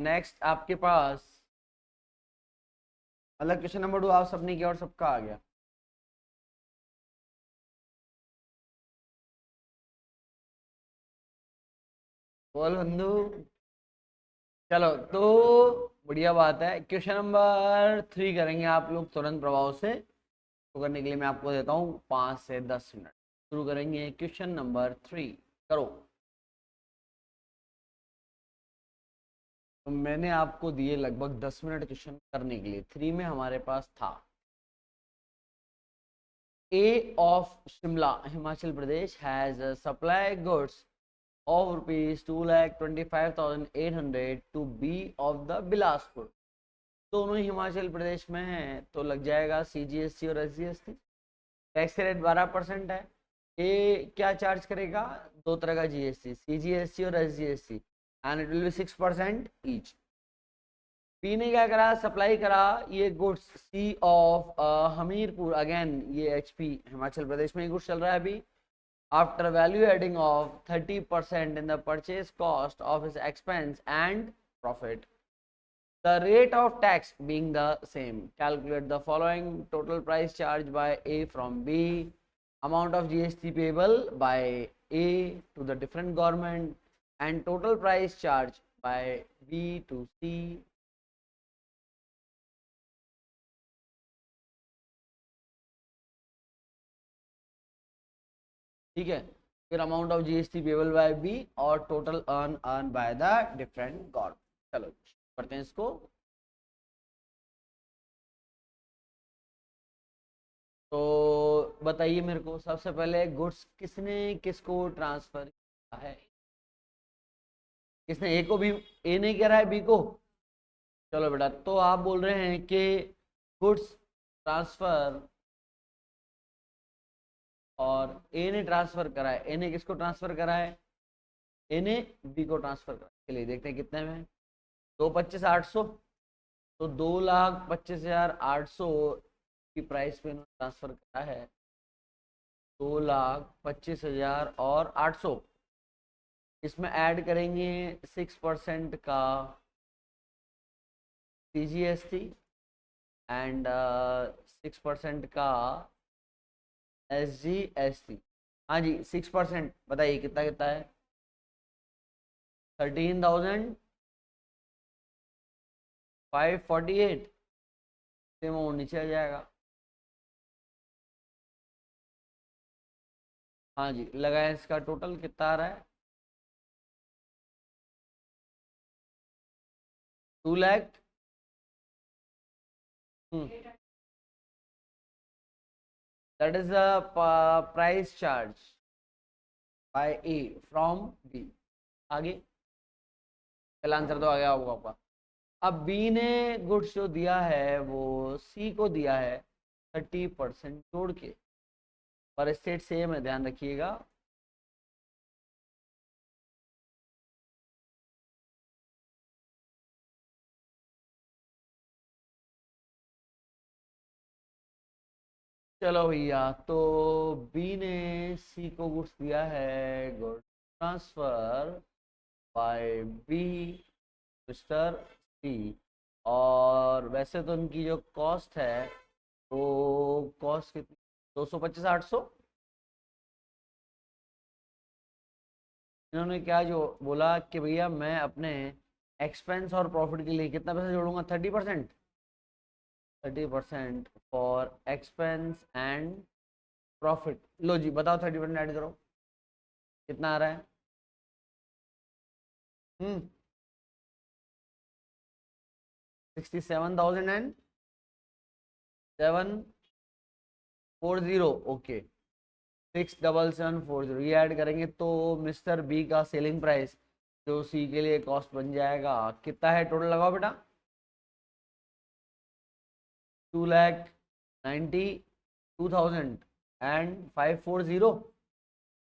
Next आपके पास मतलब question number 2 आप सबने किया और सबका आ गया। बोल बंधु। चलो तो बढ़िया बात है। क्वेश्चन नंबर 3 करेंगे आप लोग तुरंत प्रभाव से। तो करने के लिए मैं आपको देता हूँ 5 से 10 मिनट। शुरू करेंगे क्वेश्चन नंबर 3। करो। तो मैंने आपको दिए लगभग 10 मिनट क्वेश्चन करने के लिए। 3 में हमारे पास था A of Shimla, Himachal Pradesh has supply goods of rupees 2,25,800 to B of the Bilaspur। दोनों हिमाचल प्रदेश में हैं तो लग जाएगा CGST और SGST। टैक्स रेट 12% है। ए क्या चार्ज करेगा? दो तरह का GST, CGST और SGST, and it will be 6% each. P ने क्या करा? सप्लाई करा ये goods C of Hamirpur, again ये HP हिमाचल प्रदेश में ही गुड्स चल रहा है अभी। After value adding of 30% in the purchase cost of his expense and profit, the rate of tax being the same, calculate the following: total price charged by A from B, amount of GST payable by A to the different government, and total price charged by B to C। ठीक है, फिर amount of GST payable by B और total earn by the different government. चलो करते हैं इसको। तो बताइए मेरे को सबसे पहले गुड्स किसने किसको ट्रांसफर किया है? किसने? ए को भी? ए नहीं कह रहा है बी को? चलो बेटा, तो आप बोल रहे हैं कि गुड्स ट्रांसफर और ए ने ट्रांसफर करा है। ए ने किसको ट्रांसफर करा है? ए ने बी को ट्रांसफर करा। चलिए देखते हैं कितने में। 2,25,800, तो 2,25,800 की प्राइस पे इन्होंने ट्रांसफर करा है। 2,25,000 और 800, इसमें ऐड करेंगे 6% का CGST एंड 6% का SGST। हाँ जी 6%। बताइए कितना कितना है? 13,548 से अमाउंट नीचे आ जाएगा। हाँ जी लगाया। इसका टोटल कितना आ रहा है? 2 lakh. That is the price charge by A from B. आगे पहला आंसर तो आ गया होगा आपका। अब बी ने गुड्स जो दिया है वो सी को दिया है 30% जोड़ के। पर स्टेट सेम है, ध्यान रखिएगा। चलो भैया, तो बी ने सी को गुड्स दिया है। Good transfer by B mister C. और वैसे तो उनकी जो कॉस्ट है वो कॉस्ट कितनी? 225,800। इन्होंने क्या जो बोला कि भैया मैं अपने एक्सपेंस और प्रॉफिट के लिए कितना पैसा जोड़ूंगा? 30%। 30% फॉर एक्सपेंस एंड प्रॉफिट। लो जी बताओ 30% ऐड करो कितना आ रहा है? 67,740। ओके, 67740 ये ऐड करेंगे तो मिस्टर बी का सेलिंग प्राइस जो सी के लिए कॉस्ट बन जाएगा कितना है? टोटल लगाओ बेटा। 2,92,540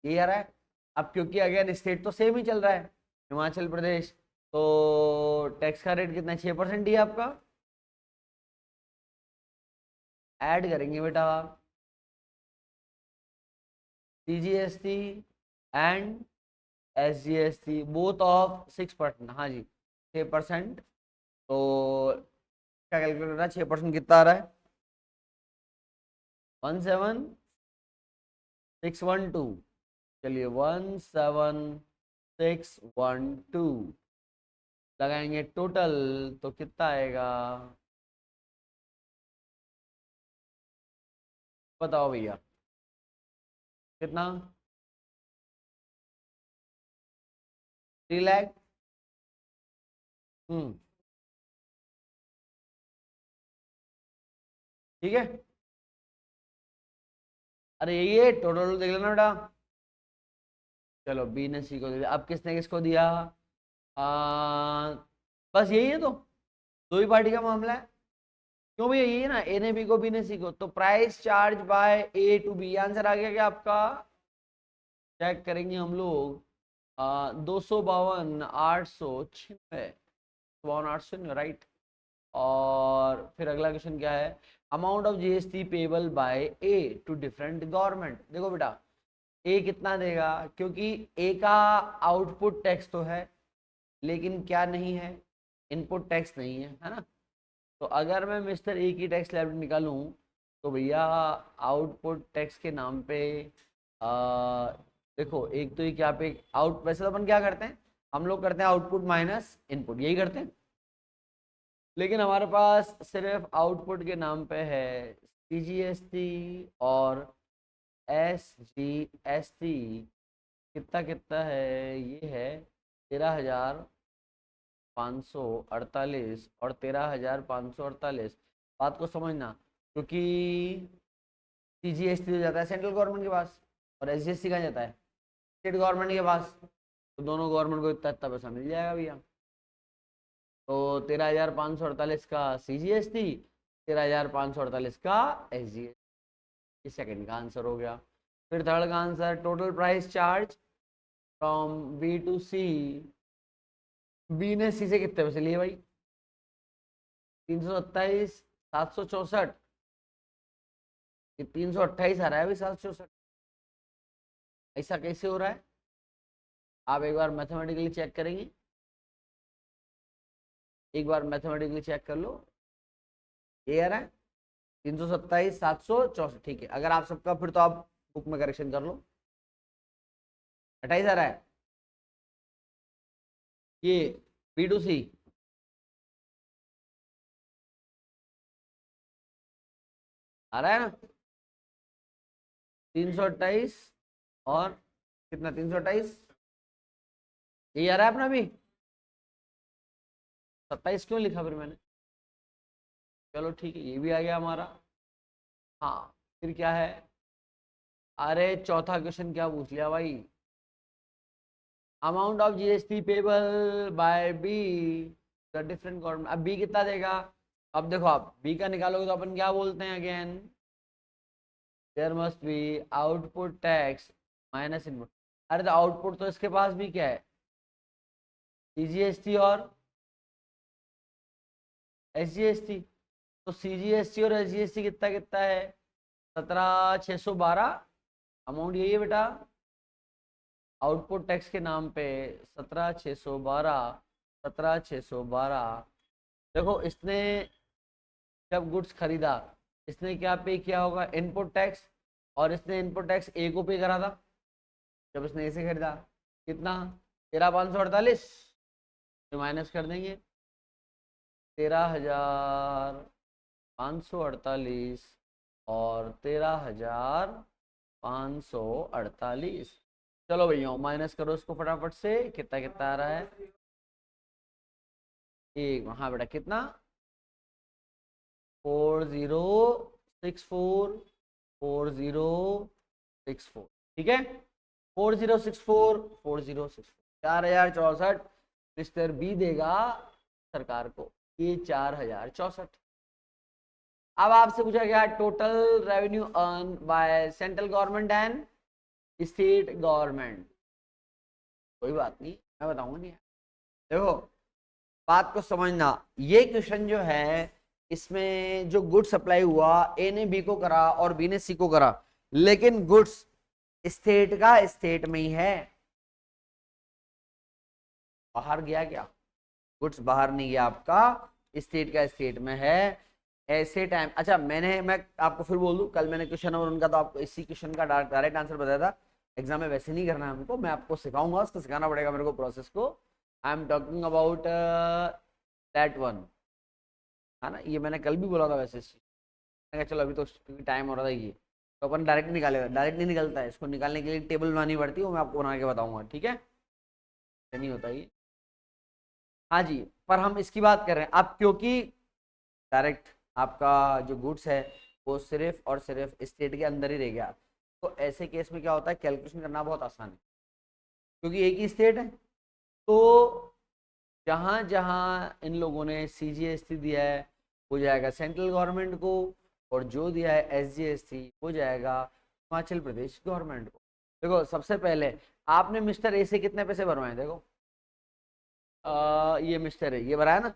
ये आ रहा है। अब क्योंकि अगेन स्टेट तो सेम ही चल रहा है, हिमाचल प्रदेश, तो टैक्स का रेट कितना? 6% ही है आपका। ऐड करेंगे बेटा CGST and SGST both of 6%। हाँ जी, 6%, तो क्या कैलकुलेट करना है, 6% कितना आ रहा है, 17612। चलिए 17612 लगाएंगे टोटल, तो कितना आएगा बताओ भैया, कितना, 3 लाख। ठीक है, अरे यही है टोटल, देख लेना बेटा। चलो बी ने सी को दे दिया, अब किसने किसको दिया, आ, बस यही है, तो दो ही पार्टी का मामला है। क्यों भैया, यही है ना, ए ने बी को, बी ने सी को, तो price charge by A to B, answer आ गया क्या आपका, चेक करेंगे हम लोग, 252,896, 52,896, राइट। और फिर अगला क्वेश्चन क्या है, amount of GST payable by A to different government. देखो बेटा, ए कितना देगा, क्योंकि ए का आउटपुट टैक्स तो है, लेकिन क्या नहीं है, इनपुट टैक्स नहीं है ना। तो अगर मैं मिस्टर ए की टैक्स लायबिलिटी निकालूं, तो भैया आउटपुट टैक्स के नाम पे, आ, देखो एक तो ये क्या पे आउट, वैसे तो अपन क्या करते हैं, हम लोग करते हैं आउटपुट माइनस इनपुट, यही करते हैं, लेकिन हमारे पास सिर्फ आउटपुट के नाम पे है सीजीएसटी और एसजीएसटी। कितना कितना है, ये है 13,548 और 13,548। बात को समझना, क्योंकि सीजीएसटी तो जाता है सेंट्रल गवर्नमेंट के पास, और एसजीएसटी कहाँ जाता है, स्टेट गवर्नमेंट के पास, तो दोनों गवर्नमेंट को इतना इतना पैसा मिल जाएगा भैया। तो 13,548 का सीजीएसटी, 13,548 का एसजीएसटी, सेकंड का आंसर हो गया। फिर थर्ड का answer, total price charge from B to C, B ने सी से कितने पैसे लिए भाई, 327,764, ये 328 आ रहा है भाई, 764, ऐसा कैसे हो रहा है, आप एक बार मैथमेटिकली चेक करेंगे, एक बार मैथमेटिकली चेक कर लो, ये आ रहा है 327,764, ठीक है। अगर आप सबका फिर तो आप बुक में करेक्शन कर लो, 28 आ रहा है, ये बी टू सी आ रहा है ना, 328 और कितना, 328, ये आ रहा है अपना भी, 27 क्यों लिखा फिर मैंने, चलो ठीक है, ये भी आ गया हमारा। हाँ, फिर क्या है, अरे चौथा क्वेश्चन क्या पूछ लिया भाई, amount of GST payable by be the different government. अब बी कितना देगा, अब देखो आप बी का निकालोगे तो अपन क्या बोलते हैं, again there must be output tax minus input. अरे तो आउटपुट तो इसके पास भी क्या है, सीजीएसटी और एसजीएसटी, तो सीजीएसटी और एसजीएसटी कितना कितना है, 17,612, अमाउंट यही है बेटा, आउटपुट टैक्स के नाम पे 17,612, 17,612। देखो इसने जब गुड्स खरीदा, इसने क्या पे किया होगा, इनपुट टैक्स, और इसने इनपुट टैक्स ए को पे करा था जब इसने ए से खरीदा, कितना, 13,548, माइनस कर देंगे 13,548 और 13,548। चलो भैया माइनस करो इसको फटाफट से, कितना कितना आ रहा है, एक, हाँ बेटा कितना, 4064, 4064, ठीक है, 4064, 4064, 4,064 मिस्टर बी देगा सरकार को, ये 4,064। अब आपसे पूछा गया total revenue earn by central government and state government, कोई बात नहीं, मैं बताऊंगा नहीं, देखो बात को समझना, ये क्वेश्चन जो है इसमें जो गुड्स सप्लाई हुआ, ए ने बी को करा और बी ने सी को करा, लेकिन गुड्स स्टेट का स्टेट में ही है, बाहर गया क्या, गुड्स बाहर नहीं गया आपका, स्टेट का स्टेट में है। ऐसे टाइम, अच्छा मैं आपको फिर बोल दूं, कल मैंने क्वेश्चन और उनका तो आपको इसी क्वेश्चन का डायरेक्ट आंसर बताया था। एग्जाम में वैसे नहीं करना है हमको, मैं आपको सिखाऊंगा, उसको सिखाना पड़ेगा मेरे को प्रोसेस को। I am talking about that one, है ना, ये मैंने कल भी बोला था वैसे। मैंने कहा चलो अभी तो टाइम हो रहा था ये, तो अपन डायरेक्ट निकालेगा, डायरेक्ट नहीं निकलता है, इसको निकालने के लिए टेबल बनानी पड़ती है, वो मैं आपको बना के बताऊंगा, ठीक है, नहीं होता ये। हाँ जी, पर हम इसकी बात कर रहे हैं अब, क्योंकि डायरेक्ट आपका जो गुड्स है वो सिर्फ और सिर्फ स्टेट के अंदर ही रह गया, तो ऐसे केस में क्या होता है, कैलकुलेशन करना बहुत आसान है, क्योंकि एक ही स्टेट है। तो जहाँ जहाँ इन लोगों ने CGST दिया है वो जाएगा सेंट्रल गवर्नमेंट को, और जो दिया है SGST वो जाएगा हिमाचल प्रदेश गवर्नमेंट को। देखो सबसे पहले आपने मिस्टर ए से कितने पैसे भरवाए, देखो ये मिस्टर ए ये भरा है ना,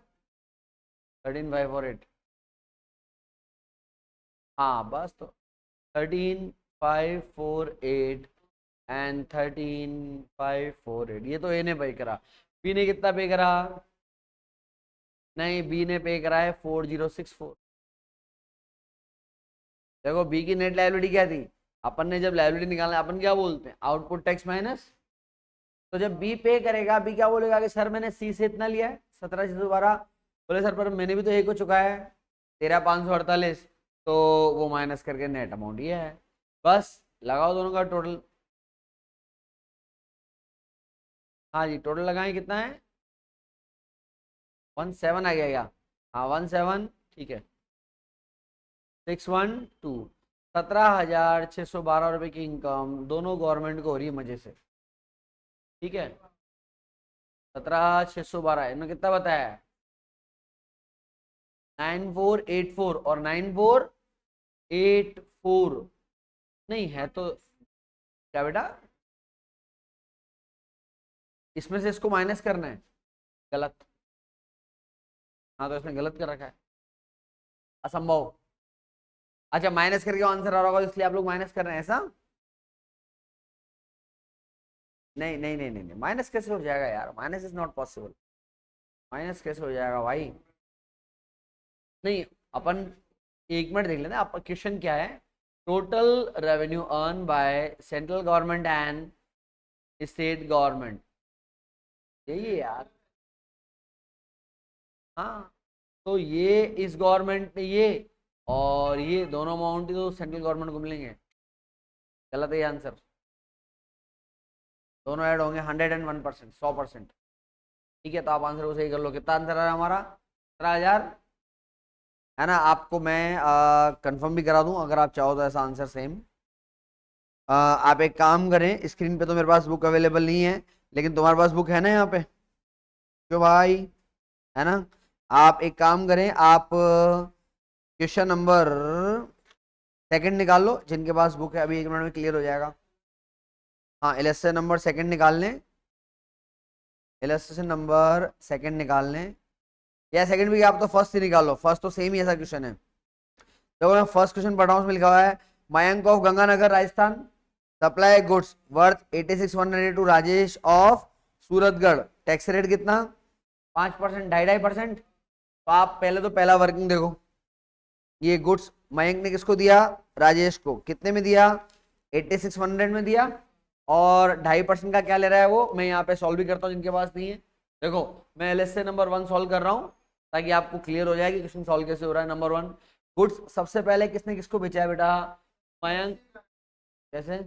13,548, हाँ बस, तो 13,548 एंड 13,548, ये तो ए ने पे करा। बी ने कितना पे करा, नहीं बी ने पे करा है 4,064। देखो बी की नेट लायबिलिटी क्या थी, अपन ने जब लायबिलिटी निकालना अपन क्या बोलते हैं, आउटपुट टैक्स माइनस। तो जब बी पे करेगा, बी क्या बोलेगा कि सर मैंने सी से इतना लिया है 17,612, बोले सर पर मैंने भी तो ए को चुका है 13,548, तो वो माइनस करके नेट अमाउंट ये है। बस लगाओ दोनों का टोटल। हाँ जी, टोटल लगाएं कितना है, 17 आ गया क्या, हाँ 17, ठीक है, 612, 17,612 रुपए की इनकम दोनों गवर्नमेंट को हो रही है मजे से, ठीक है। 17,612 इन्होंने कितना बताया, 9,484 और 9,484, नहीं है तो क्या बेटा, इसमें से इसको माइनस करना है, गलत, हाँ तो इसने गलत कर रखा है, असंभव। अच्छा माइनस करके आंसर आ रहा होगा इसलिए आप लोग माइनस कर रहे हैं ऐसा, नहीं नहीं नहीं नहीं, माइनस कैसे हो जाएगा यार, minus is not possible, minus कैसे हो जाएगा भाई, नहीं अपन एक मिनट देख लेते हैं, आपका क्वेश्चन क्या है, total revenue earn by central government and state government, यही है यार, हाँ, तो ये इस गवर्नमेंट ने ये, और ये दोनों अमाउंट तो सेंट्रल गवर्नमेंट को मिलेंगे, गलत है ये आंसर, दोनों ऐड होंगे 101%, 100%, ठीक है, तो आप आंसर को सही कर लो, कितना आंसर आ रहा है हमारा, 17,000, है ना। आपको मैं कंफर्म भी करा दूं अगर आप चाहो तो ऐसा आंसर सेम। आप एक काम करें, स्क्रीन पे तो मेरे पास बुक अवेलेबल नहीं है, लेकिन तुम्हारे पास बुक है ना यहाँ पे, क्यों भाई, है ना। आप एक काम करें, आप क्वेश्चन नंबर सेकंड निकाल लो, जिनके पास बुक है, अभी 1 मिनट में क्लियर हो जाएगा। हाँ इलेस्ट्रेशन नंबर सेकंड निकाल लें, इलेस्ट्रेशन नंबर सेकंड निकाल लें, या सेकंड भी आप तो फर्स्ट ही निकाल लो, फर्स्ट तो सेम ही ऐसा क्वेश्चन है। देखो मैं फर्स्ट क्वेश्चन पढ़ रहा हूँ, उसमें लिखा हुआ है Mayank of Ganganagar Rajasthan supply goods worth 86,100 to Rajesh of Suratgarh, tax rate कितना, 5%, 2.5%। तो आप पहले तो पहला वर्किंग देखो, ये गुड्स मयंक ने किसको दिया, राजेश को, कितने में दिया, 86,100 में दिया, और 2.5% का क्या ले रहा है वो, मैं यहाँ पे सॉल्व भी करता हूँ जिनके पास नहीं है। देखो मैं LSA नंबर 1 सॉल्व कर रहा हूँ ताकि आपको क्लियर हो जाए कि क्वेश्चन सॉल्व कैसे हो रहा है। नंबर 1 गुड्स, सबसे पहले किसने किसको बेचा है बेटा, मयंक, कैसे,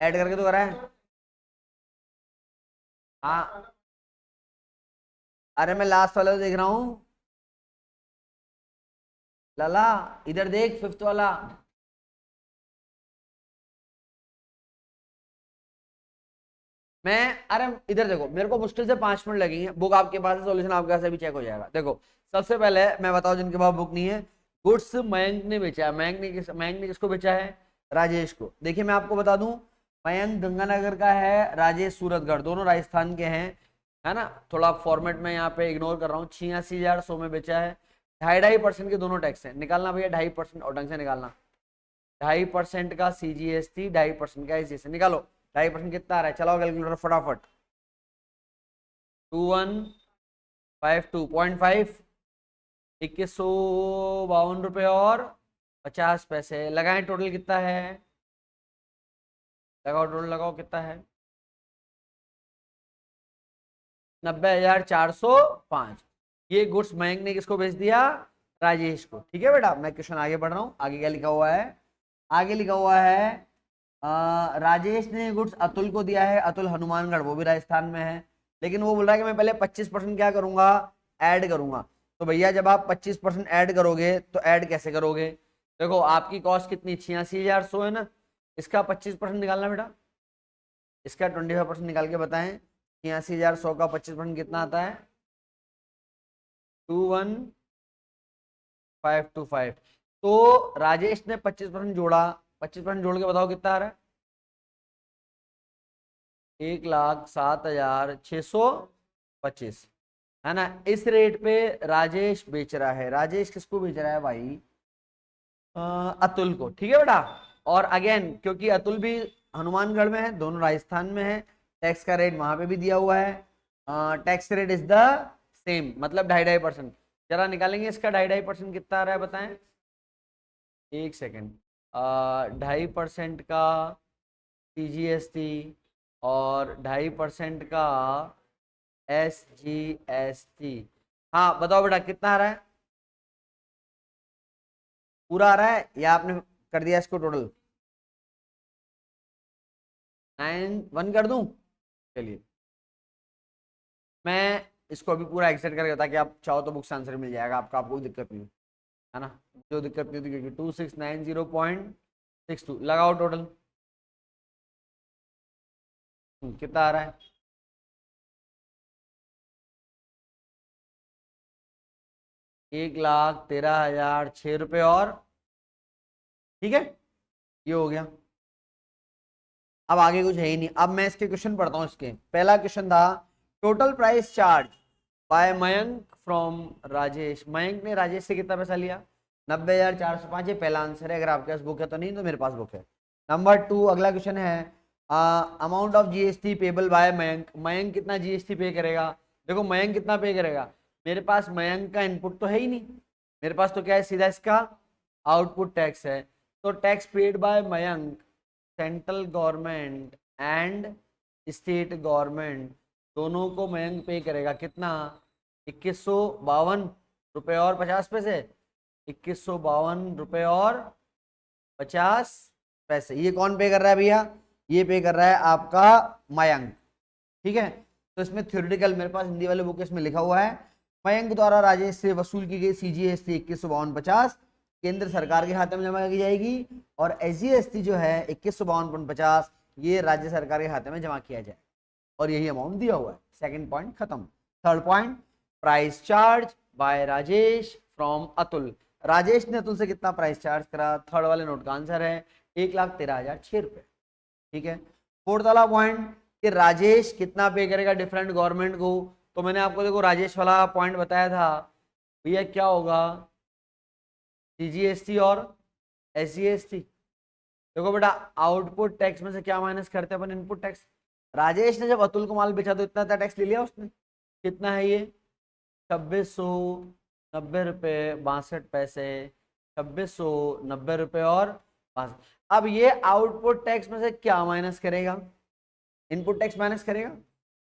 ऐड करके तो करा है, हाँ, अरे मैं लास्ट वाला तो देख रहा हूँ, लाला इधर देख, फिफ्थ वाला, मैं, अरे इधर देखो, मेरे को मुश्किल से 5 मिनट लगेंगे, बुक आपके पास है, सॉल्यूशन आपके पास है, भी चेक हो जाएगा। देखो सबसे पहले मैं बताऊं जिनके पास बुक नहीं है, गुड्स मयंक ने बेचा है, मयंक ने किसको बेचा है, राजेश को। देखिए मैं आपको बता दूं, मयंक गंगानगर का है, राजेश सूरतगढ़, दोनों राजस्थान के हैं, है ना। थोड़ा फॉर्मेट में यहाँ पे इग्नोर कर रहा हूँ, 86,100 में बेचा है, 2.5% के दोनों टैक्स है, निकालना भैया 2.5%, और ढंग से निकालना, 2.5% का CGST, 2.5% का SGST निकालो, 2.5% कितना आ रहा है, चलाओ कैलकुलेटर फटाफट। 2152.5, 2152 रुपये और 50 पैसे लगाएं। टोटल कितना है, लगाओ टोटल, लगाओ कितना है, 90,405। ये गुड्स मयंक ने किसको भेज दिया, राजेश को। ठीक है बेटा, मैं क्वेश्चन आगे बढ़ रहा हूँ। आगे क्या लिखा हुआ है, आगे लिखा हुआ है राजेश ने गुड्स अतुल को दिया है। अतुल हनुमानगढ़, वो भी राजस्थान में है, लेकिन वो बोल रहा है कि मैं पहले 25% क्या करूंगा, ऐड करूंगा। तो भैया जब आप 25% ऐड करोगे तो ऐड कैसे करोगे, देखो आपकी कॉस्ट कितनी 86,100 है ना, इसका 25% निकालना बेटा, इसका 25% निकाल के बताएं। 86,100 का 25% कितना आता है, 21,525। तो राजेश ने 25% जोड़ा, 25% जोड़ के बताओ कितना आ रहा है, 1,07,625 है ना। इस रेट पे राजेश बेच रहा है। राजेश किसको बेच रहा है भाई, अतुल को। ठीक है बेटा, और अगेन क्योंकि अतुल भी हनुमानगढ़ में है, दोनों राजस्थान में है, टैक्स का रेट वहां पे भी दिया हुआ है, tax rate is the same, मतलब 2.5%। जरा निकालेंगे इसका 2.5% कितना आ रहा है बताएं, एक सेकेंड। 2.5% का CGST और 2.5% का SGST। हाँ बताओ बेटा कितना आ रहा है, पूरा आ रहा है या आपने कर दिया इसको टोटल, 9,1 कर दूं, चलिए मैं इसको अभी पूरा एक्सेट करके, ताकि आप चाहो तो बुक से आंसर मिल जाएगा आपका, आपको कोई दिक्कत नहीं है ना, जो दिक्कत नहीं होती, क्योंकि 2690.62 लगाओ टोटल, कितना आ रहा है, 1,13,006 रुपये और, ठीक है, ये हो गया। अब आगे कुछ है ही नहीं, अब मैं इसके क्वेश्चन पढ़ता हूँ। इसके पहला क्वेश्चन था total price charge bye Mayank from Rajesh. Mayank ने राजेश से कितना पैसा लिया, 90,405। ये पहला आंसर है, अगर आपके पास बुक है तो, नहीं तो मेरे पास बुक है। नंबर 2 अगला क्वेश्चन है amount of GST payable bye Mayank. Mayank कितना GST पे करेगा, देखो मयंक कितना पे करेगा, मेरे पास मयंक का इनपुट तो है ही नहीं, मेरे पास तो क्या है, सीधा इसका आउटपुट टैक्स है। तो tax paid by Mayank, central government and state government दोनों को मयंक पे करेगा, कितना, 2152 रुपये और 50 पैसे, 2152 रुपये और 50 पैसे। ये कौन पे कर रहा है भैया, ये पे कर रहा है आपका मयंक। ठीक है, तो इसमें थ्योरेटिकल मेरे पास हिंदी वाले बुक इसमें लिखा हुआ है, मयंक द्वारा राजेश से वसूल की गई CGST 2152.50 केंद्र सरकार के खाते में जमा की जाएगी, और SGST जो है 2152.50 ये राज्य सरकार के खाते में जमा किया जाए, और यही अमाउंट दिया हुआ है। सेकंड पॉइंट खत्म। Third point, price charge bye Rajesh from Atul. Rajesh ने अतुल से कितना प्राइस चार्ज करा, थर्ड वाले नोट का आंसर है 1,13,006 रुपये। ठीक है, फोर्थ वाला पॉइंट कि राजेश कितना पे करेगा डिफरेंट गवर्नमेंट को, तो मैंने आपको देखो राजेश वाला पॉइंट बताया था भैया, क्या होगा CGST और SGST। देखो बेटा आउटपुट टैक्स में से क्या माइनस करते हैं अपन, इनपुट टैक्स। राजेश ने जब अतुल को माल बेचा तो इतना टैक्स ले लिया उसने, कितना है ये, 2690 रुपये 62 पैसे, 2690 रुपये और 5। अब ये आउटपुट टैक्स में से क्या माइनस करेगा, इनपुट टैक्स माइनस करेगा।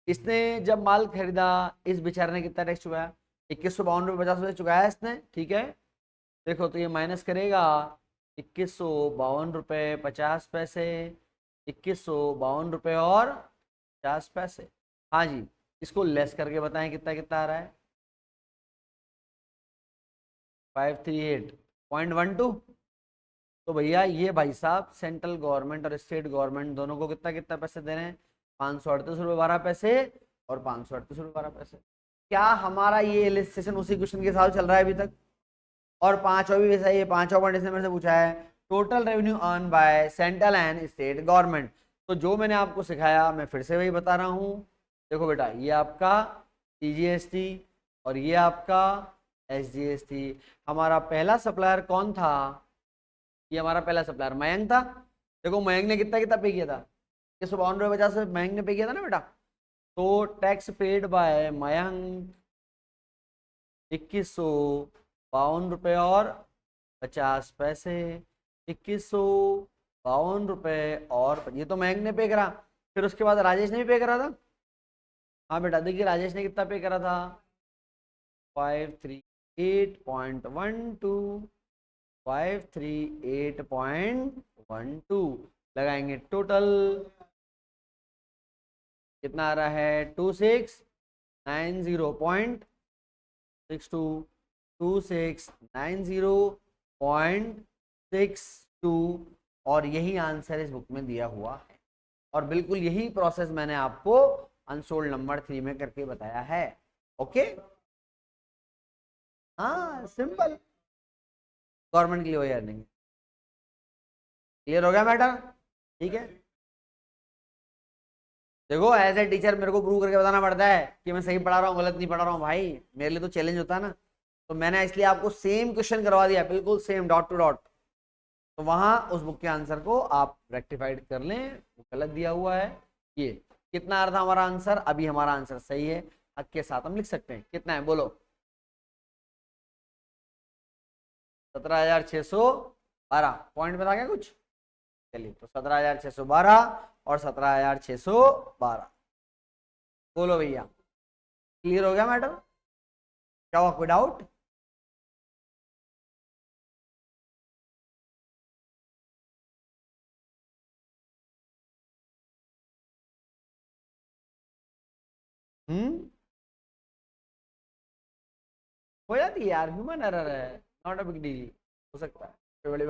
इसने जब माल खरीदा, इस बेचारे ने कितना टैक्स चुकाया, 2152 रुपये 50 पैसे चुकाया इसने। ठीक है, देखो तो ये माइनस करेगा 2152 रुपये 50 पैसे, 2152 रुपये और 50 पैसे। हाँ जी, इसको लेस करके बताएं कितना कितना आ रहा है, 538.12। तो भैया ये भाई साहब सेंट्रल गवर्नमेंट और स्टेट गवर्नमेंट दोनों को कितना कितना पैसे दे रहे हैं, 538 रुपये 12 पैसे और 538 रुपये 12 पैसे। क्या हमारा ये इलिस्ट्रेशन उसी क्वेश्चन के साथ चल रहा है अभी तक, और पांचवा भी वैसा ही है, पांचवा पॉइंट इसने मेरे से पूछा है total revenue earn by central and state government. तो जो मैंने आपको सिखाया मैं फिर से वही बता रहा हूँ। देखो बेटा ये आपका CGST और ये आपका SGST। हमारा पहला सप्लायर कौन था, ये हमारा पहला सप्लायर मयंक था। देखो मयंक ने कितना कितना पे किया था, ₹21.52 से मयंक ने पे किया था ना बेटा। तो टैक्स पेड बाय मयंक ₹2152 और 50 पैसे। ₹2152 और ये तो मयंक ने पे करा। फिर उसके बाद राजेश ने भी पे करा था। हाँ बेटा देखिए राजेश ने कितना पे करा था, 538.12, 538.12 लगाएंगे टोटल कितना आ रहा है 2690.62, 2690.62 और यही आंसर इस बुक में दिया हुआ है। और बिल्कुल यही प्रोसेस मैंने आपको अनसोल्ड नंबर 3 में करके बताया है। ओके हाँ सिंपल, गवर्नमेंट की वही अर्निंग। क्लियर हो गया मैटर? ठीक है देखो एज ए टीचर मेरे को प्रूव करके बताना पड़ता है कि मैं सही पढ़ा रहा हूँ गलत नहीं पढ़ा रहा हूँ भाई, मेरे लिए तो चैलेंज होता है ना। तो मैंने इसलिए आपको सेम क्वेश्चन करवा दिया, बिल्कुल सेम डॉट टू डॉट। तो वहां उस बुक के आंसर को आप रेक्टिफाइड कर लें, वो गलत दिया हुआ है। ये कितना आ रहा था हमारा आंसर, अभी हमारा आंसर सही है, हक के साथ हम लिख सकते हैं। कितना है बोलो? 17,612 पॉइंट में था क्या कुछ? चलिए तो 17,612 और 17,612 बोलो भैया। क्लियर हो गया मैटर? क्या हुआ, कोई डाउट? हो जाती है यार, ह्यूमन एरर है, नॉट अ बिग डील, हो सकता है, कोई बड़ी बात